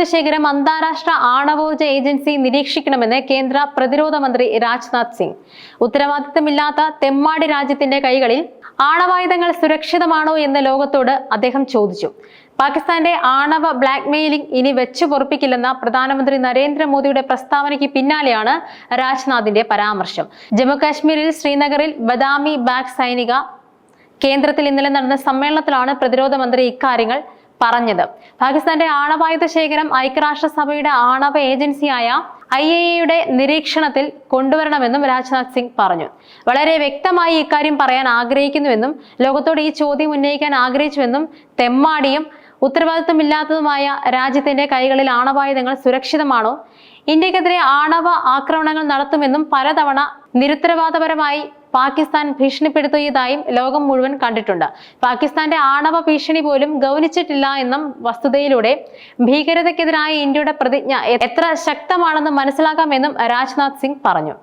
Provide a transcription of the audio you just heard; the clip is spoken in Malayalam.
ആണവായുധ ശേഖരം അന്താരാഷ്ട്ര ആണവോർജ ഏജൻസി നിരീക്ഷിക്കണമെന്ന് കേന്ദ്ര പ്രതിരോധ മന്ത്രി രാജ്നാഥ് സിംഗ്. ഉത്തരവാദിത്തമില്ലാത്ത തെമ്മാടി രാജ്യത്തിന്റെ കൈകളിൽ ആണവായുധങ്ങൾ സുരക്ഷിതമാണോ എന്ന് ലോകത്തോട് അദ്ദേഹം ചോദിച്ചു. പാകിസ്ഥാന്റെ ആണവ ബ്ലാക്ക്മെയിലിംഗ് ഇനി വെച്ചു പൊറുപ്പിക്കില്ലെന്ന പ്രധാനമന്ത്രി നരേന്ദ്രമോദിയുടെ പ്രസ്താവനയ്ക്ക് പിന്നാലെയാണ് രാജ്നാഥിന്റെ പരാമർശം. ജമ്മുകാശ്മീരിൽ ശ്രീനഗറിൽ ബദാമി ബാഗ് സൈനിക കേന്ദ്രത്തിൽ ഇന്നലെ നടന്ന സമ്മേളനത്തിലാണ് പ്രതിരോധ മന്ത്രി ഇക്കാര്യങ്ങൾ പറഞ്ഞത്. പാകിസ്ഥാന്റെ ആണവായുധ ശേഖരം ഐക്യരാഷ്ട്രസഭയുടെ ആണവ ഏജൻസിയായ IAEA നിരീക്ഷണത്തിൽ കൊണ്ടുവരണമെന്നും രാജ്നാഥ് സിംഗ് പറഞ്ഞു. വളരെ വ്യക്തമായി ഇക്കാര്യം പറയാൻ ആഗ്രഹിക്കുന്നുവെന്നും ലോകത്തോട് ഈ ചോദ്യം ഉന്നയിക്കാൻ ആഗ്രഹിച്ചുവെന്നും തെമ്മാടിയും ഉത്തരവാദിത്തമില്ലാത്തതുമായ രാജ്യത്തിന്റെ കൈകളിൽ ആണവായുധങ്ങൾ സുരക്ഷിതമാണോ, ഇന്ത്യക്കെതിരെ ആണവ ആക്രമണങ്ങൾ നടത്തുമെന്നും പലതവണ നിരുത്തരവാദപരമായി പാകിസ്ഥാൻ ഭീഷണിപ്പെടുത്തിയതായും ലോകം മുഴുവൻ കണ്ടിട്ടുണ്ട്. പാകിസ്ഥാന്റെ ആണവ ഭീഷണി പോലും ഗൗനിച്ചിട്ടില്ല എന്ന വസ്തുതയിലൂടെ ഭീകരതയ്ക്കെതിരായ ഇന്ത്യയുടെ പ്രതിജ്ഞ എത്ര ശക്തമാണെന്ന് മനസ്സിലാക്കാമെന്നും രാജ്നാഥ് സിംഗ് പറഞ്ഞു.